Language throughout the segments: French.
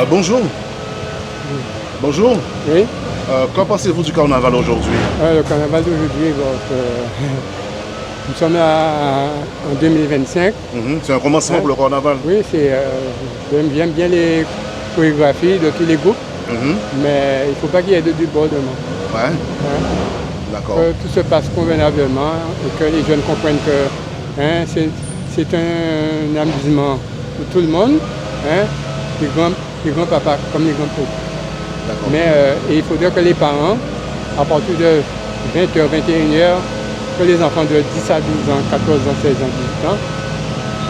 Bonjour. Bonjour. Oui. Qu'en pensez-vous du carnaval aujourd'hui? Le carnaval d'aujourd'hui, nous sommes en 2025. C'est un commencement pour le carnaval. Oui, j'aime bien les chorégraphies de tous les groupes, mais il ne faut pas qu'il y ait de débordement. Ouais. D'accord. Que tout se passe convenablement et que les jeunes comprennent que c'est un amusement pour tout le monde, les grands papas comme les grands papas. Mais il faudrait que les parents, à partir de 20h, 21h, que les enfants de 10 à 12 ans, 14 ans, 16 ans, 18 ans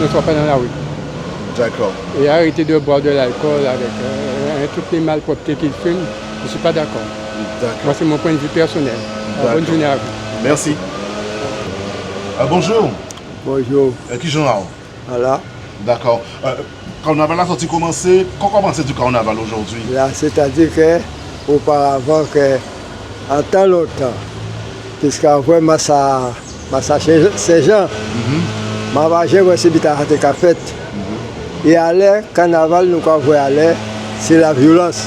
ne soient pas dans la rue. D'accord. Et arrêter de boire de l'alcool avec toutes les malpropretés qu'ils fument, je ne suis pas d'accord. Moi, c'est mon point de vue personnel. Bonne journée à vous. Merci. Bonjour. Bonjour. Qui genre? Voilà. D'accord. Carnaval a sorti commencé. Qu'en pensez du carnaval aujourd'hui? Là, c'est-à-dire qu'auparavant, en tant longtemps, puisqu'avant, ça ces gens, ma j'ai aussi habité à fête. Et aller, carnaval, nous quand aller, c'est la violence.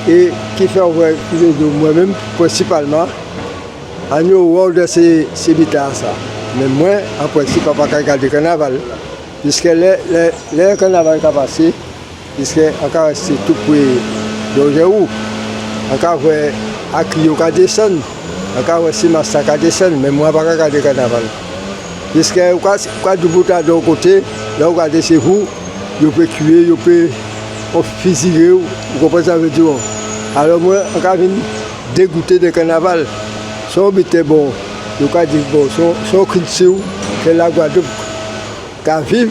Et qui fait moi-même, principalement, à nous, au rôle de ces habitants. Mais moi, en principe, je ne peux pas regarder le carnaval. Puisque le carnaval qui a passé, puisque encore c'est tout pour le où, encore à Clio qui descend, encore aussi Massacre qui descend, mais moi je ne peux pas regarder le carnaval. Puisque quand du bout à l'autre côté, là vous regardez c'est vous, vous pouvez tuer, vous pouvez fusiller, vous comprenez ça veut dire. Alors moi, encore dégoûté du carnaval, son but est bon, vous pouvez dire bon, son culture, c'est la Guadeloupe. Quand vivre,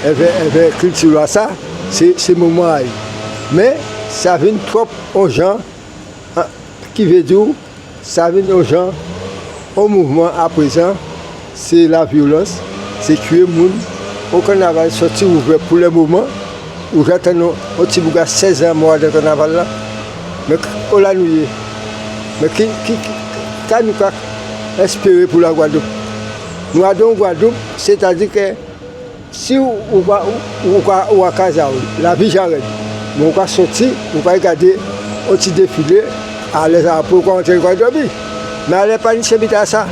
elle veut cultiver ça, c'est moment. Mais ça vient trop aux gens, qui veut dire, ça vient aux gens, au mouvement à présent, c'est la violence, c'est tuer les gens. Au carnaval, sorti ouvert pour le moment, où j'attends un petit bouga 16 ans mois de carnaval là, mais on l'a noué. Mais qui nous a espéré pour la Guadeloupe? Nous avons Guadeloupe, c'est-à-dire que si on va à Casa, la vie j'arrête. On va sortir, on va regarder un petit défilé, à l'aise pourquoi on tient Guadeloupe. Mais elle n'est pas une sécurité à ça.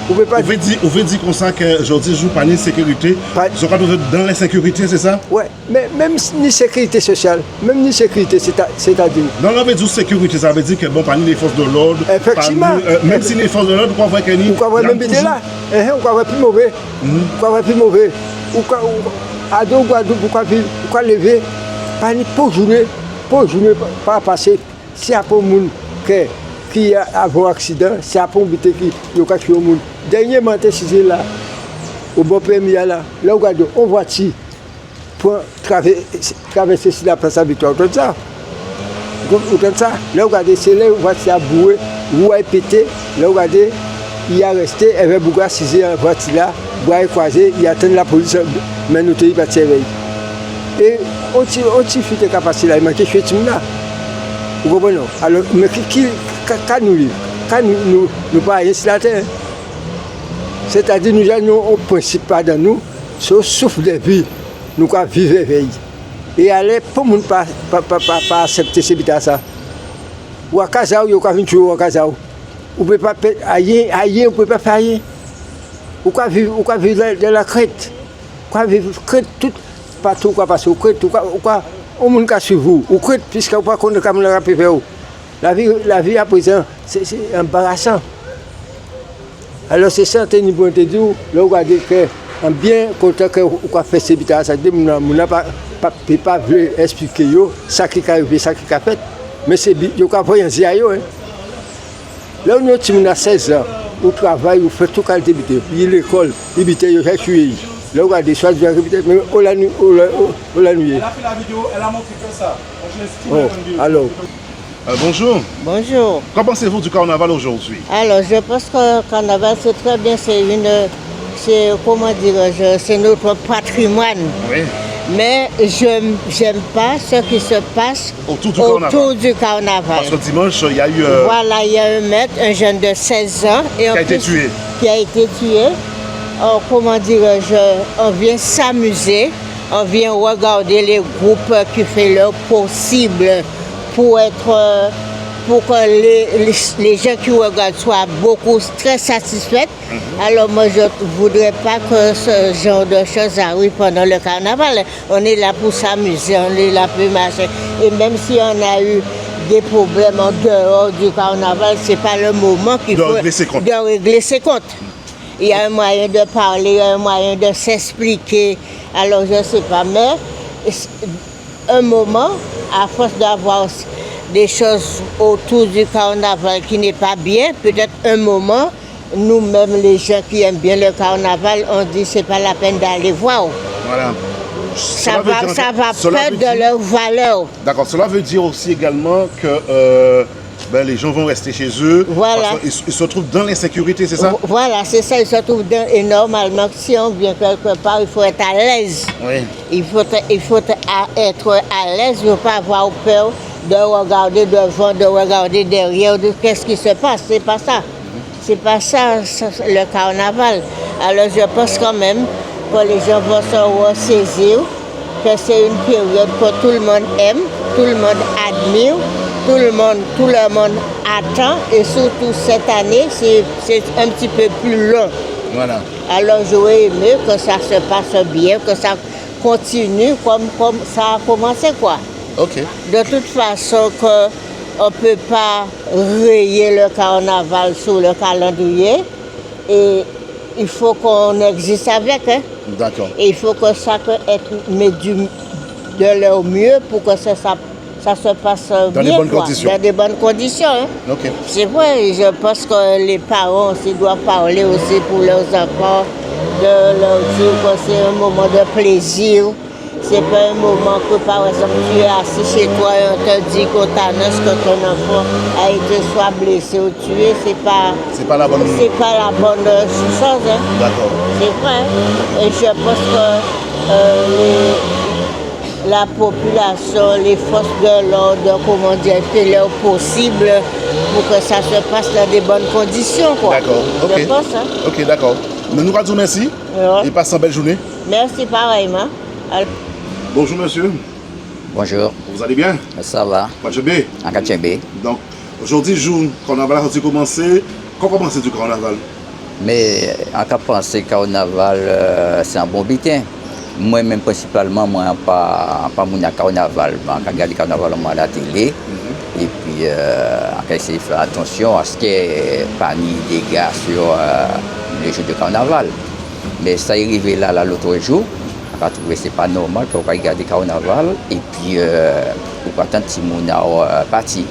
Vous pouvez dire comme ça qu'aujourd'hui, je joue pas de sécurité. Ils sont dans l'insécurité, c'est ça? Oui, mais même ni sécurité sociale, même ni sécurité, c'est-à-dire. Non, on veut dire sécurité, ça veut dire que bon, parmi les forces de l'ordre. Effectivement. Même si les forces de l'ordre, on voit qu'il y a. On va même bien là. On va voir plus mauvais. On va voir plus mauvais. À deux Guadeloupe, pourquoi lever? Pas pour journée, pas passer. Si à pour monde qui a un accident, c'est à pour éviter qu'il y a tué au monde. Dernièrement, c'est là, au bon premier là, là on voit si pour traverser la place à Victoire, comme ça. Comme ça, là regardez, c'est là on voit si à bouer, ou à péter, là regardez, il a resté, il avait beaucoup assisé en voiture là, bois croisé, il attend la police, mais nous il va tirer. Et on tire fait des capacités là, il manque de choses là. Vous comprenez? Alors, mais quand nous pas rien sur la terre, c'est-à-dire nous avons un principe pas dans nous, ce souffle de vie, nous allons vivre veille. Et aller pour ne pas accepter ces bêtises ça. Ou à Casa, ou à Vintou, ou à Casa. Vous ne pouvez pas faire rien, vous ne pouvez pas faire rien. Vous pouvez vivre de la crête. Vous pouvez vivre crête tout partout, quoi passer au crête, au monde qui suit vous, ou crête, puisque vous ne pouvez pas connaître comme le rapide vers vous. La vie à présent, c'est embarrassant. Alors c'est ça, c'est niveau de dire, là vous regardez que un bien content que vous fait ces bêtises, ça dit, on n'a pas voulu expliquer ça qui est arrivé, ça qui est fait, mais c'est bien, vous voyez un ziayo. Là on a 16 ans, on travaille, on fait tout qualité de il y a l'école, il y a tué. Là, on a des choses bien répétées, mais on l'a nuit. Elle a fait la vidéo, elle a montré que ça. Alors. Bonjour. Bonjour. Qu'en pensez-vous du carnaval aujourd'hui? Alors, je pense que le carnaval, c'est très bien. C'est notre patrimoine. Oui. Mais je n'aime pas ce qui se passe autour du carnaval. Parce que dimanche, il y a eu... Voilà, il y a un maître, un jeune de 16 ans. Qui a été tué. On vient s'amuser on vient regarder les groupes qui font leur possible pour que les gens qui regardent soient très satisfaits. Alors moi, je ne voudrais pas que ce genre de choses arrive pendant le carnaval. On est là pour s'amuser, on est là pour marcher. Et même si on a eu des problèmes en dehors du carnaval, ce n'est pas le moment qu'il faut de régler ses comptes. Il y a un moyen de parler, il y a un moyen de s'expliquer. Alors je ne sais pas, mais un moment, à force d'avoir des choses autour du carnaval qui n'est pas bien, peut-être un moment, nous-mêmes, les gens qui aiment bien le carnaval, on dit que ce n'est pas la peine d'aller voir. Voilà. Ça va perdre de leur valeur. D'accord. Cela veut dire aussi également que les gens vont rester chez eux. Voilà. Parce qu'ils se trouvent dans l'insécurité, c'est ça? Voilà, c'est ça. Ils se trouvent dans... Et normalement, si on vient quelque part, il faut être à l'aise. Oui. Il faut être à l'aise, il ne faut pas avoir peur de regarder devant, de regarder derrière, de qu'est-ce qui se passe. C'est pas ça. C'est pas ça, le carnaval. Alors je pense quand même que les gens vont se ressaisir, que c'est une période que tout le monde aime, tout le monde admire, tout le monde attend, et surtout cette année, c'est un petit peu plus long. Voilà. Alors j'aurais aimé que ça se passe bien, que ça continue comme ça a commencé, quoi. Ok. De toute façon, on ne peut pas rayer le carnaval sur le calendrier, et il faut qu'on existe avec. Hein. D'accord. Et il faut que chacun mette de leur mieux pour que ça se passe dans bien. Des bonnes conditions. Dans des bonnes conditions. Hein. Ok. C'est vrai, je pense que les parents aussi doivent parler aussi pour leurs enfants, de leur dire que c'est un moment de plaisir. C'est pas un moment que, par exemple, tu es assis chez toi et on te dit qu'on t'annonce que ton enfant a été soit blessé ou tué. C'est pas la bonne chose. Hein. D'accord. C'est vrai. Et je pense que la population, les forces de l'ordre, comment dire, fait leur possible pour que ça se passe dans des bonnes conditions. Quoi. D'accord. Ok. Je pense. Hein. Ok, d'accord. Mais nous disons merci et passe une belle journée. Merci pareillement. Bonjour monsieur. Bonjour. Vous allez bien? Ça va. Kachembe. En Kachembe. Donc, aujourd'hui, jour carnaval a commencé. Comment commence du carnaval? Mais en cas pensé carnaval, c'est un bon bitin. Moi-même, principalement, moi, pas mon carnaval. Je regarde le carnaval à la télé. Et puis, on essaie de faire attention à ce qu'il n'y ait pas de dégâts sur les jeux de carnaval. Mais ça est arrivé là l'autre jour. On a trouvé que ce n'est pas normal qu'on regarde le carnaval et puis on va attendre si mon a parti.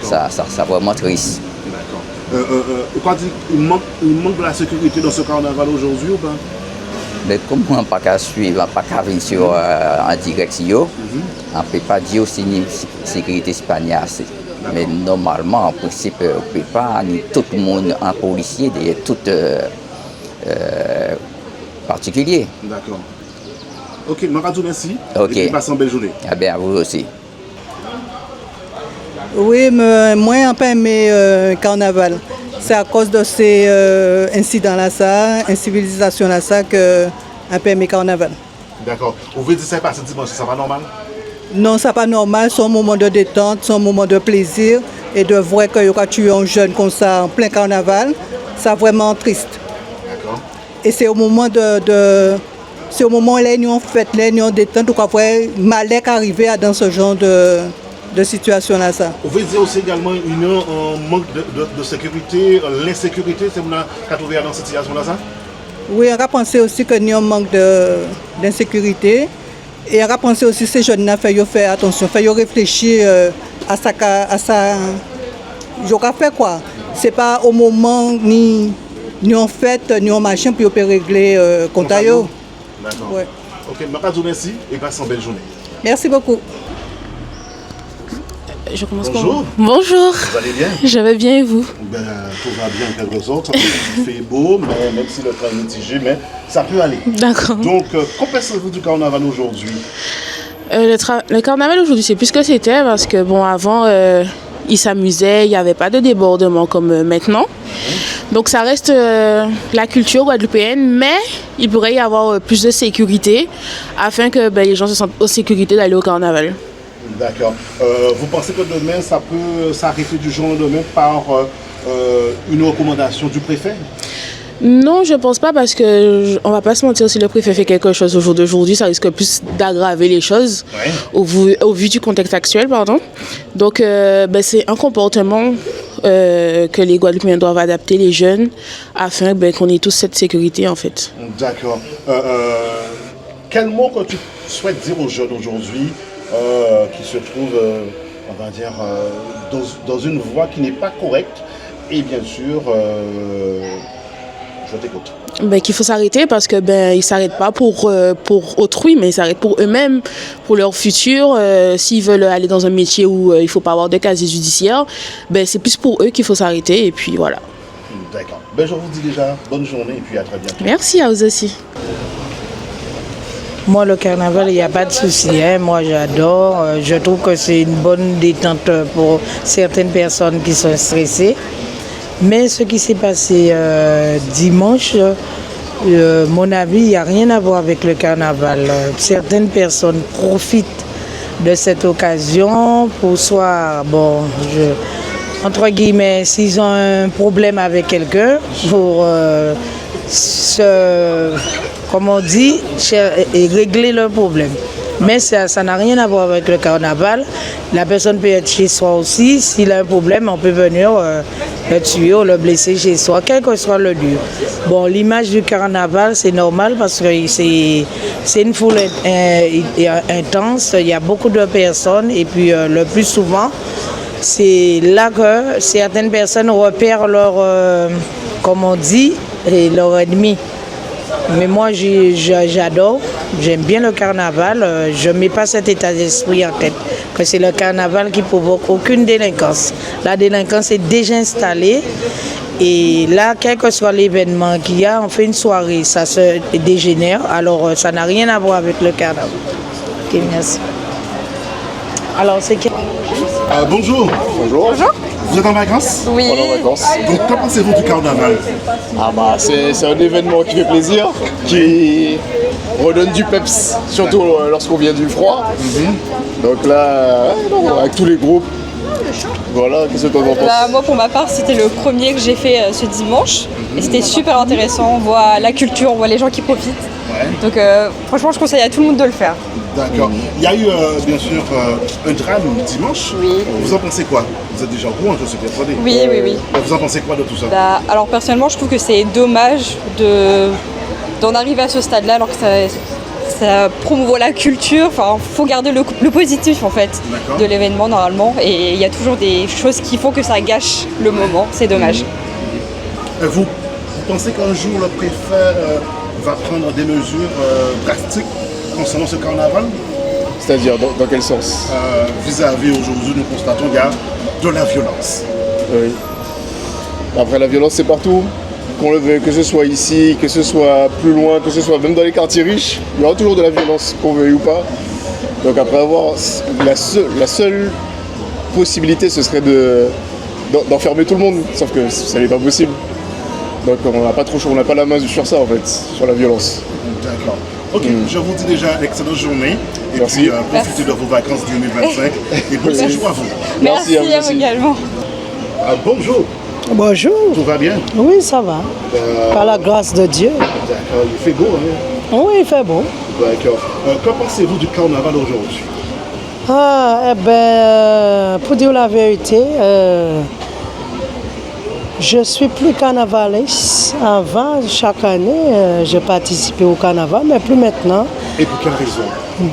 Ça vraiment triste. D'accord. Il manque de la sécurité dans ce carnaval aujourd'hui ou pas? Mais comment on ne peut pas suivre, on ne peut pas venir sur en direction, on ne peut pas dire aussi la sécurité espagnole. Mais normalement, en principe, on ne peut pas, ni tout le monde en policier, tout particulier. D'accord. Ok, Maradou, merci. Ok. Et passe une belle journée. Ah bien, à vous aussi. Oui, mais moi, je n'ai pas aimé le carnaval. C'est à cause de ces incidents-là, incivilisation-là, que je n'ai pas aimé le carnaval. D'accord. Vous voulez dire que ça passe dimanche, ça va normal? Non, ça pas normal. C'est un moment de détente, c'est un moment de plaisir. Et de voir que quand tu es un jeune comme ça, en plein carnaval, c'est vraiment triste. D'accord. Et c'est au moment c'est au moment où les gens fêtent, les gens détente, donc après, malheur arrivé dans ce genre de situation-là. Ça. Vous voulez dire aussi également un manque de sécurité, l'insécurité, c'est ce qu'on trouvé dans cette situation-là, ça? Oui, on a pensé aussi qu'il y a un manque d'insécurité. Et on a pensé aussi que ces jeunes-là, il faut faire attention, il faut réfléchir à ça. Je vais faire quoi? Ce n'est pas au moment ni en fête, ni en machin, puis on peut régler compte à eux. D'accord. Ouais. Ok, Maradou, merci et passe une belle journée. Merci beaucoup. Je commence. Bonjour. Bonjour. Vous allez bien? Je vais bien et vous? Ben, tout va bien en quelque sorte. Il fait beau, mais même si le temps est mitigé, mais ça peut aller. D'accord. Donc, qu'en pensez-vous du carnaval aujourd'hui? Le carnaval aujourd'hui, c'est plus ce que c'était parce que, bon, avant, ils s'amusaient, il n'y avait pas de débordement comme maintenant. Donc ça reste la culture guadeloupéenne, mais il pourrait y avoir plus de sécurité afin que les gens se sentent en sécurité d'aller au carnaval. D'accord. Vous pensez que demain, ça peut s'arrêter du jour au lendemain par une recommandation du préfet? Non, je pense pas parce que on va pas se mentir, si le préfet fait quelque chose au jour d'aujourd'hui, ça risque plus d'aggraver les choses au vu du contexte actuel, pardon. Donc c'est un comportement que les Guadeloupéens doivent adapter, les jeunes, afin qu'on ait tous cette sécurité en fait. D'accord. Quel mot que tu souhaites dire aux jeunes aujourd'hui qui se trouvent, on va dire, dans une voie qui n'est pas correcte et bien sûr... Je t'écoute. Qu'il faut s'arrêter parce que ils s'arrêtent pas pour autrui, mais ils s'arrêtent pour eux-mêmes, pour leur futur. S'ils veulent aller dans un métier où il faut pas avoir de casier judiciaire, c'est plus pour eux qu'il faut s'arrêter et puis voilà. D'accord. Je vous dis déjà bonne journée et puis à très bientôt. Merci à vous aussi. Moi, le carnaval, il n'y a pas de souci. Moi, j'adore. Je trouve que c'est une bonne détente pour certaines personnes qui sont stressées. Mais ce qui s'est passé dimanche, mon avis, il n'y a rien à voir avec le carnaval. Certaines personnes profitent de cette occasion pour soit, entre guillemets, s'ils ont un problème avec quelqu'un, pour comme on dit, régler leur problème. Mais ça n'a rien à voir avec le carnaval. La personne peut être chez soi aussi. S'il a un problème, on peut venir le tuer ou le blesser chez soi, quel que soit le lieu. L'image du carnaval, c'est normal parce que c'est une foule intense. Il y a beaucoup de personnes et puis le plus souvent, c'est là que certaines personnes repèrent leur, comme on dit, leur ennemi. Mais moi, j'adore, j'aime bien le carnaval. Je ne mets pas cet état d'esprit en tête, que c'est le carnaval qui provoque aucune délinquance. La délinquance est déjà installée. Et là, quel que soit l'événement qu'il y a, on fait une soirée, ça se dégénère. Alors, ça n'a rien à voir avec le carnaval. Ok, merci. Alors, c'est qui? Bonjour. Bonjour. Bonjour. Vous êtes en vacances? Oui. On est en vacances. Donc, que pensez-vous du carnaval? C'est un événement qui fait plaisir, qui redonne du peps, surtout lorsqu'on vient du froid. Donc là, avec tous les groupes, voilà, qu'est-ce que tu en penses? Moi, pour ma part, c'était le premier que j'ai fait ce dimanche. Et c'était super intéressant. On voit la culture, on voit les gens qui profitent. Donc franchement, je conseille à tout le monde de le faire. D'accord. Il y a eu bien sûr un drame dimanche. Oui. Vous en pensez quoi? Vous êtes déjà au courant, je suis persuadé. Oui. Vous en pensez quoi de tout ça? Alors personnellement, je trouve que c'est dommage d'en arriver à ce stade-là alors que ça promouvoit la culture. Enfin, faut garder le positif en fait de l'événement normalement. Et il y a toujours des choses qui font que ça gâche le moment. C'est dommage. Vous pensez qu'un jour le préfet va prendre des mesures drastiques concernant ce carnaval? C'est-à-dire, dans quel sens? Vis-à-vis aujourd'hui, nous constatons qu'il y a de la violence. Oui. Après, la violence, c'est partout. Qu'on le veuille, que ce soit ici, que ce soit plus loin, que ce soit même dans les quartiers riches, il y aura toujours de la violence, qu'on veuille ou pas. Donc après avoir, la seule possibilité, ce serait d'enfermer tout le monde, sauf que ça n'est pas possible. Donc on n'a pas trop chaud, on n'a pas la main sur ça en fait, sur la violence. D'accord. Ok, je vous dis déjà excellente journée et merci. Puis profitez de vos vacances 2025 et bon séjour à vous. Merci à vous également. Bonjour. Bonjour. Tout va bien? Oui, ça va. Par la grâce de Dieu. D'accord, il fait beau, hein? Oui, il fait beau. D'accord. Que pensez-vous du carnaval aujourd'hui? Pour dire la vérité, je suis plus carnavaliste. Avant, chaque année, je participais au carnaval, mais plus maintenant. Et pour quelle raison?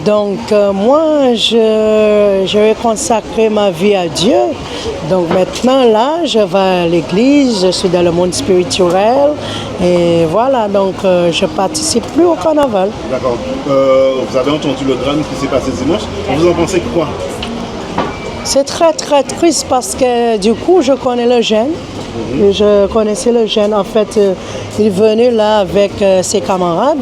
Donc, moi, je vais consacrer ma vie à Dieu. Donc, maintenant, là, je vais à l'église, je suis dans le monde spirituel. Et voilà, donc, je ne participe plus au carnaval. D'accord. Vous avez entendu le drame qui s'est passé dimanche. Vous en pensez quoi? C'est très, très triste parce que, du coup, je connais le jeune. Je connaissais le jeune. En fait, il venait là avec ses camarades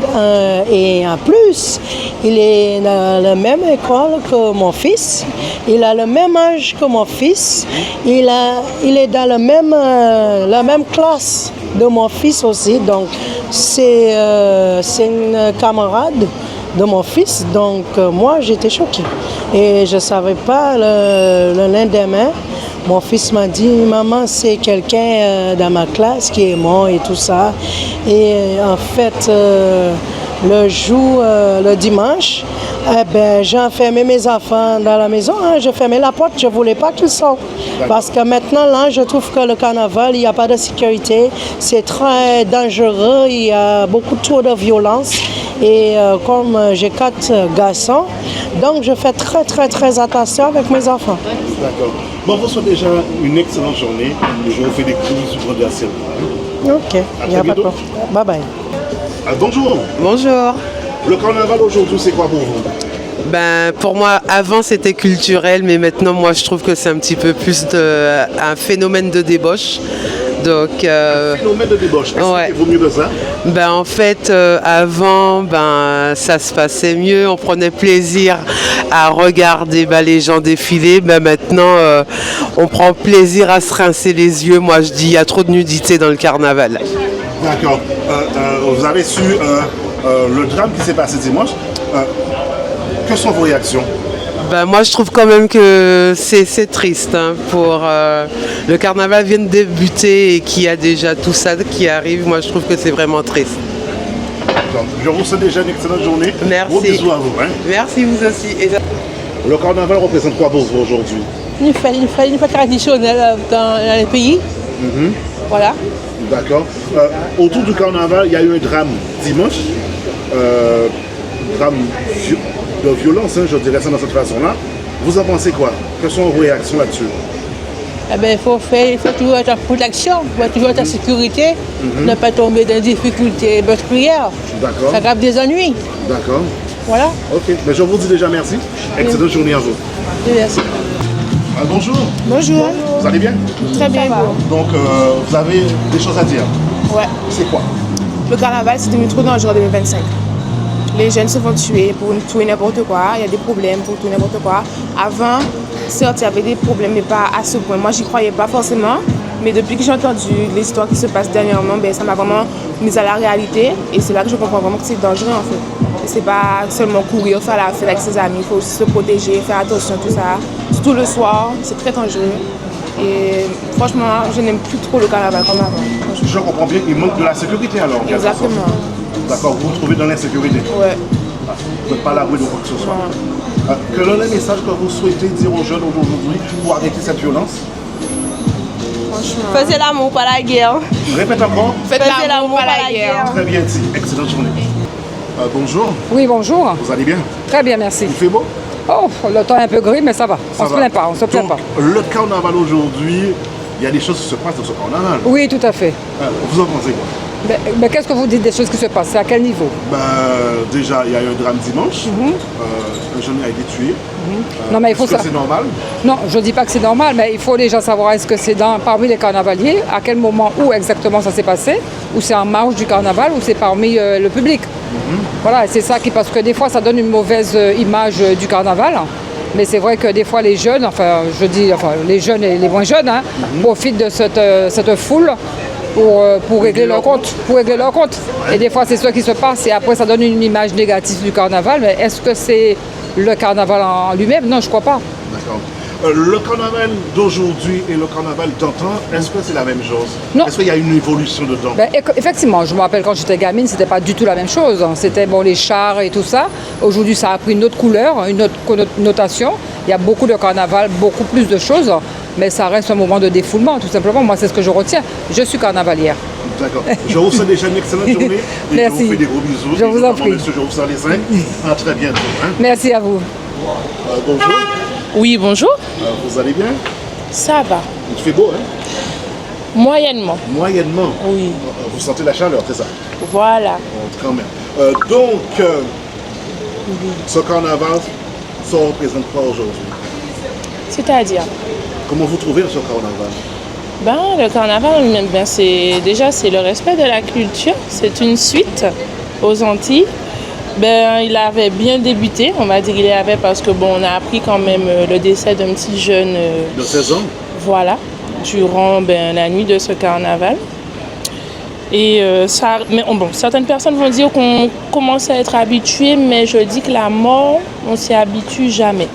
et en plus, il est dans la même école que mon fils. Il a le même âge que mon fils. Il est dans la même classe. de mon fils aussi. Donc, c'est une camarade de mon fils. Donc, moi, j'étais choquée. Et je ne savais pas le lendemain. Mon fils m'a dit, maman, c'est quelqu'un dans ma classe qui est mort et tout ça. Et en fait, le dimanche, j'ai enfermé mes enfants dans la maison. Je fermais la porte, je ne voulais pas qu'ils sortent. Parce que maintenant, là, je trouve que le carnaval, il n'y a pas de sécurité. C'est très dangereux, il y a beaucoup trop de violence. Et comme j'ai 4 garçons, donc je fais très attention avec mes enfants. D'accord. Bon, vous souhaitez déjà une excellente journée et je vous fais des gros bisous de la ciel. Ok, il n'y a pas de problème. Bye bye. Bonjour. Bonjour. Le carnaval aujourd'hui, c'est quoi pour vous? Pour moi, avant c'était culturel, mais maintenant moi je trouve que c'est un petit peu plus un phénomène de débauche. Donc, un phénomène de débauche, expliquez-vous mieux de ça? En fait, avant, ça se passait mieux, on prenait plaisir à regarder les gens défiler. Maintenant, on prend plaisir à se rincer les yeux. Moi je dis, il y a trop de nudité dans le carnaval. D'accord. Vous avez su le drame qui s'est passé dimanche. Que sont vos réactions? Moi je trouve quand même que c'est triste pour le carnaval vient de débuter et qu'il y a déjà tout ça qui arrive. Moi je trouve que c'est vraiment triste. Donc, je vous souhaite déjà une excellente journée. Merci. Gros bisous à vous. Merci vous aussi. Le carnaval représente quoi pour vous aujourd'hui? Une fête traditionnelle dans les pays. Voilà. D'accord. Autour du carnaval, il y a eu un drame dimanche. Drame de violence, je dirais ça dans cette façon-là. Vous en pensez quoi? Quelles sont vos réactions là-dessus? Il faut toujours être en protection, il faut toujours être en sécurité, ne pas tomber dans des difficultés meurtrières. D'accord. Ça aggrave des ennuis. D'accord. Voilà. Ok, mais je vous dis déjà merci. Excellente journée à vous. Merci. Bonjour. Bonjour. Vous allez bien? Très bien. Donc, vous avez des choses à dire? Ouais. C'est quoi? Le carnaval, c'est devenu trop dangereux en 2025. Les jeunes se font tuer pour tout et n'importe quoi. Il y a des problèmes pour tout et n'importe quoi. Avant, certes, il y avait des problèmes, mais pas à ce point. Moi, j'y croyais pas forcément. Mais depuis que j'ai entendu l'histoire qui se passe dernièrement, ça m'a vraiment mise à la réalité. Et c'est là que je comprends vraiment que c'est dangereux, en fait. C'est pas seulement courir, faire la fête avec ses amis. Il faut aussi se protéger, faire attention, tout ça. Surtout le soir, c'est très dangereux. Et franchement, je n'aime plus trop le carnaval comme avant. Je comprends bien, il manque de la sécurité alors. Exactement. D'accord, vous vous trouvez dans l'insécurité. Ouais. Vous n'êtes pas à l'abri de quoi que ce soit. Quel est le message que vous souhaitez dire aux jeunes aujourd'hui pour arrêter cette violence? Faisez l'amour, pas la guerre. Répète encore. Faites l'amour, pas la guerre. Très bien dit. Excellente journée. Bonjour. Oui, bonjour. Vous allez bien? Très bien, merci. Il fait beau? Oh, le temps est un peu gris, mais ça va. On se plaint pas, on se plaint pas. Le carnaval aujourd'hui, il y a des choses qui se passent dans ce carnaval. Oui, tout à fait. Vous en pensez quoi? Mais qu'est-ce que vous dites des choses qui se passent? C'est à quel niveau? Déjà, il y a eu un drame dimanche. Un jeune a été tué. Non, mais il faut Est-ce que c'est normal? Non, je ne dis pas que c'est normal, mais il faut déjà savoir est-ce que c'est parmi les carnavaliers, à quel moment, où exactement ça s'est passé, ou c'est en marge du carnaval, ou c'est parmi le public. Voilà, c'est ça parce que des fois ça donne une mauvaise image du carnaval. Mais c'est vrai que des fois les jeunes, les jeunes et les moins jeunes, profitent de cette foule pour régler leur compte. Et des fois c'est ce qui se passe et après ça donne une image négative du carnaval. Mais est-ce que c'est le carnaval en lui-même? Non, je crois pas. D'accord. Le carnaval d'aujourd'hui et le carnaval d'antan, est-ce que c'est la même chose? Non. Est-ce qu'il y a une évolution dedans? Effectivement, je me rappelle quand j'étais gamine, c'était pas du tout la même chose. C'était les chars et tout ça. Aujourd'hui, ça a pris une autre couleur, une autre connotation. Il y a beaucoup de carnaval, beaucoup plus de choses, mais ça reste un moment de défoulement, tout simplement. Moi, c'est ce que je retiens. Je suis carnavalière. D'accord. Je vous souhaite déjà une excellente journée. Et Merci. je vous fais des gros bisous. Je vous en prie. Monsieur, je vous sers les 5. À très bientôt. Merci à vous. Bonjour. Oui, bonjour. Vous allez bien? Ça va. Il fait beau, hein? Moyennement. Moyennement? Oui. Vous sentez la chaleur, c'est ça? Voilà. Quand même. Ce carnaval, ça représente quoi aujourd'hui? C'est-à-dire? Comment vous trouvez ce carnaval? Le carnaval, c'est le respect de la culture. C'est une suite aux Antilles. Il avait bien débuté, on va dire qu'il avait parce que on a appris quand même le décès d'un petit jeune de 16 ans. Voilà, durant la nuit de ce carnaval. Et certaines personnes vont dire qu'on commence à être habitué, mais je dis que la mort, on s'y habitue jamais.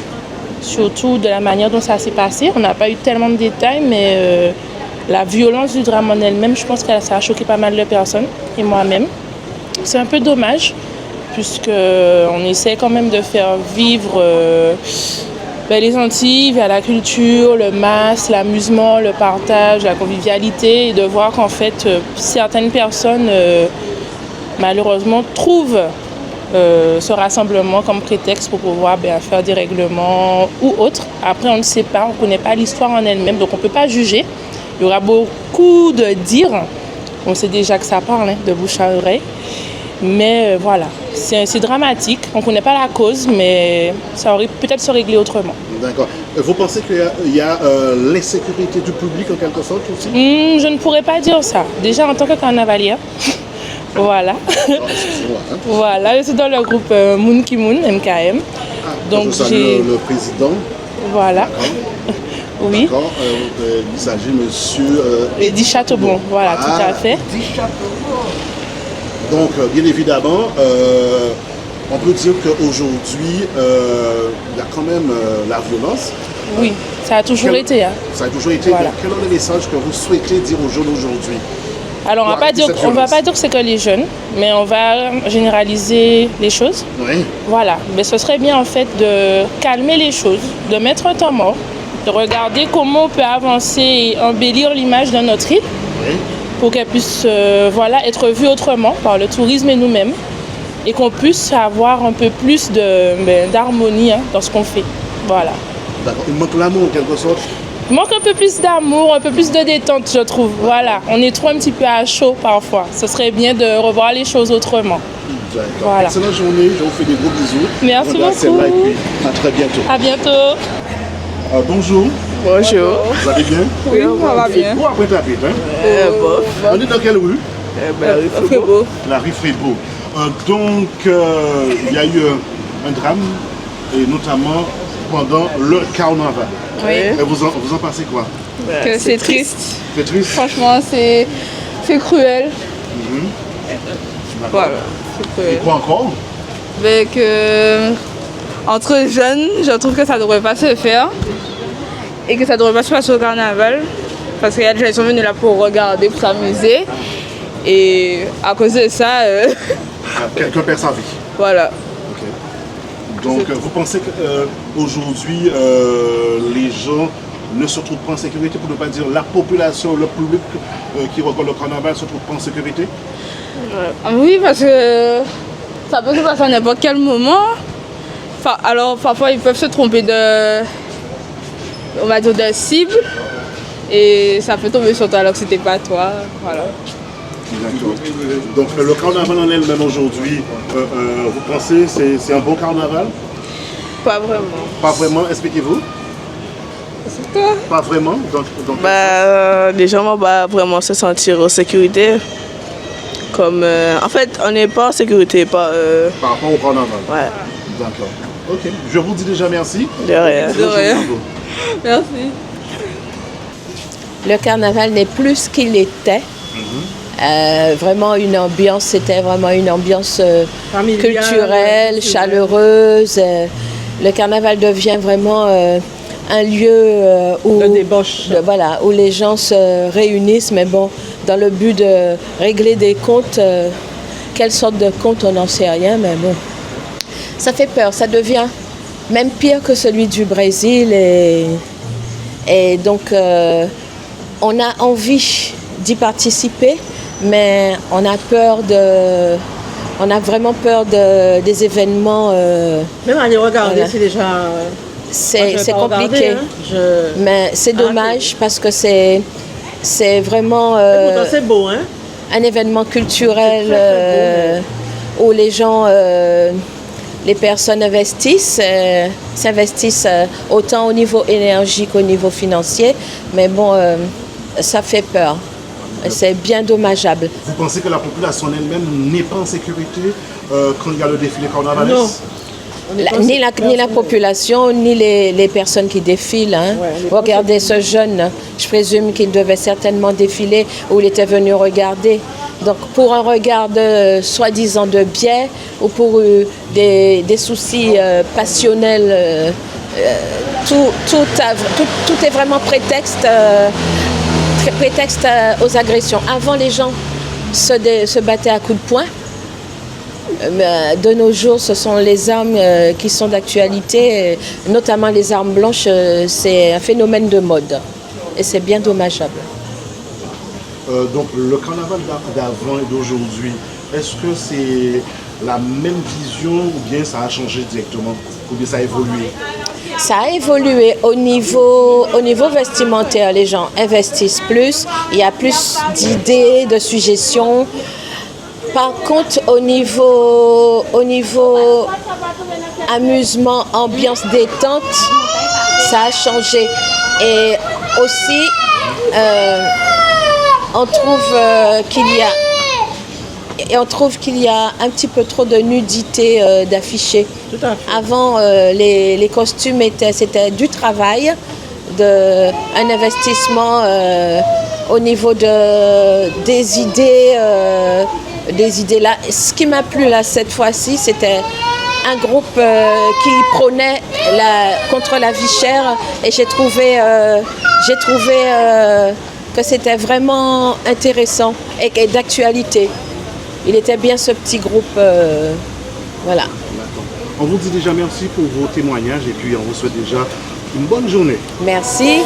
Surtout de la manière dont ça s'est passé. On n'a pas eu tellement de détails, mais la violence du drame en elle-même, je pense que ça a choqué pas mal de personnes, et moi-même. C'est un peu dommage, puisqu'on essaie quand même de faire vivre les Antilles vers la culture, le masque, l'amusement, le partage, la convivialité, et de voir qu'en fait, certaines personnes, malheureusement, trouvent ce rassemblement comme prétexte pour pouvoir faire des règlements ou autres. Après, on ne sait pas, on ne connaît pas l'histoire en elle-même, donc on ne peut pas juger. Il y aura beaucoup de dires. On sait déjà que ça parle, de bouche à oreille. Mais voilà, c'est dramatique. On ne connaît pas la cause, mais ça aurait peut-être se régler autrement. D'accord. Vous pensez qu'il y a l'insécurité du public en quelque sorte aussi? Je ne pourrais pas dire ça. Déjà en tant que carnavalière, voilà. Voilà, je suis dans le groupe Moon Ki Moon, MKM. Donc j'ai le président. Voilà. Oui. D'accord. Il s'agit de monsieur Eddy Chateaubon. Voilà, tout à fait. Donc, bien évidemment, on peut dire qu'aujourd'hui, il y a quand même la violence. Oui, ça a toujours été. Hein. Ça a toujours été. Voilà. Quel est le message que vous souhaitez dire aux jeunes aujourd'hui? Alors, on ne va pas dire que c'est que les jeunes, mais on va généraliser les choses. Oui. Voilà. Mais ce serait bien, en fait, de calmer les choses, de mettre un temps mort, de regarder comment on peut avancer et embellir l'image de notre île. Oui. Pour qu'elle puisse être vue autrement par le tourisme et nous-mêmes, et qu'on puisse avoir un peu plus d'harmonie dans ce qu'on fait. Voilà. D'accord. Il manque l'amour en quelque sorte. Il manque un peu plus d'amour, un peu plus de détente, je trouve. Voilà. On est trop un petit peu à chaud parfois. Ce serait bien de revoir les choses autrement. D'accord. Voilà. Excellente journée. Je vous fais des gros bisous. Merci beaucoup. Et puis à très bientôt. À bientôt. Bonjour. Bonjour. Vous allez bien? Oui, ça va bien. Où après ta pite, hein? Bof. On est dans quelle rue? La rue Frébeau. La rue Frébeau. Donc, il y a eu un drame, et notamment pendant le carnaval. Oui. Et vous en pensez quoi? Que c'est triste. C'est triste? Franchement, c'est cruel. Voilà, c'est cruel. Et quoi encore? Entre jeunes, je trouve que ça ne devrait pas se faire. Et que ça ne devrait pas se passer au carnaval. Parce qu'il y a des gens qui sont venus là pour regarder, pour s'amuser. Et à cause de ça... Quelqu'un perd sa vie. Voilà. Okay. Donc vous pensez qu'aujourd'hui, les gens ne se trouvent pas en sécurité, pour ne pas dire la population, le public qui regarde le carnaval se trouve pas en sécurité? Oui, parce que ça peut se passer à n'importe quel moment. Alors parfois ils peuvent se tromper de cible et ça peut tomber sur toi alors que c'était pas toi. Voilà. D'accord. Donc le carnaval en elle-même aujourd'hui, vous pensez que c'est un bon carnaval? Pas vraiment. Pas vraiment, expliquez-vous. C'est toi? Pas vraiment. Donc les gens vont pas vraiment se sentir en sécurité. En fait, on n'est pas en sécurité. Par rapport au carnaval? Ouais. D'accord. Ok. Je vous dis déjà merci. De rien. De rien. Merci. Le carnaval n'est plus ce qu'il était. Vraiment une ambiance, c'était vraiment une ambiance culturelle, chaleureuse. Le carnaval devient vraiment un lieu où les gens se réunissent, mais bon, dans le but de régler des comptes. Quelle sorte de compte, on n'en sait rien, mais bon. Ça fait peur, ça devient même pire que celui du Brésil. Et donc, on a envie d'y participer, mais on a vraiment peur des événements. Même aller regarder, c'est déjà... C'est compliqué, mais c'est dommage parce que c'est vraiment c'est beau, hein? Un événement culturel où les gens, les personnes s'investissent autant au niveau énergie qu'au niveau financier, mais bon, ça fait peur. C'est bien dommageable. Vous pensez que la population elle-même n'est pas en sécurité quand il y a le défilé carnavalesque? Ni la population, ni les personnes qui défilent. Hein. Regardez ce jeune, je présume qu'il devait certainement défiler ou il était venu regarder. Donc pour un regard soi-disant de biais ou pour des soucis passionnels, tout est vraiment prétexte aux agressions. Avant, les gens se battaient à coups de poing. De nos jours, ce sont les armes qui sont d'actualité, notamment les armes blanches. C'est un phénomène de mode et c'est bien dommageable. Donc le carnaval d'avant et d'aujourd'hui, est-ce que c'est la même vision ou bien ça a changé directement ou bien ça a évolué? Ça a évolué au niveau vestimentaire. Les gens investissent plus, il y a plus d'idées, de suggestions. Par contre, au niveau amusement, ambiance détente, ça a changé. Et aussi, on trouve qu'il y a un petit peu trop de nudité d'affichés. Avant, les costumes c'était du travail, un investissement au niveau des idées là. Ce qui m'a plu là cette fois-ci, c'était un groupe qui prônait contre la vie chère et j'ai trouvé que c'était vraiment intéressant et d'actualité. Il était bien ce petit groupe, voilà. On vous dit déjà merci pour vos témoignages et puis on vous souhaite déjà une bonne journée. Merci.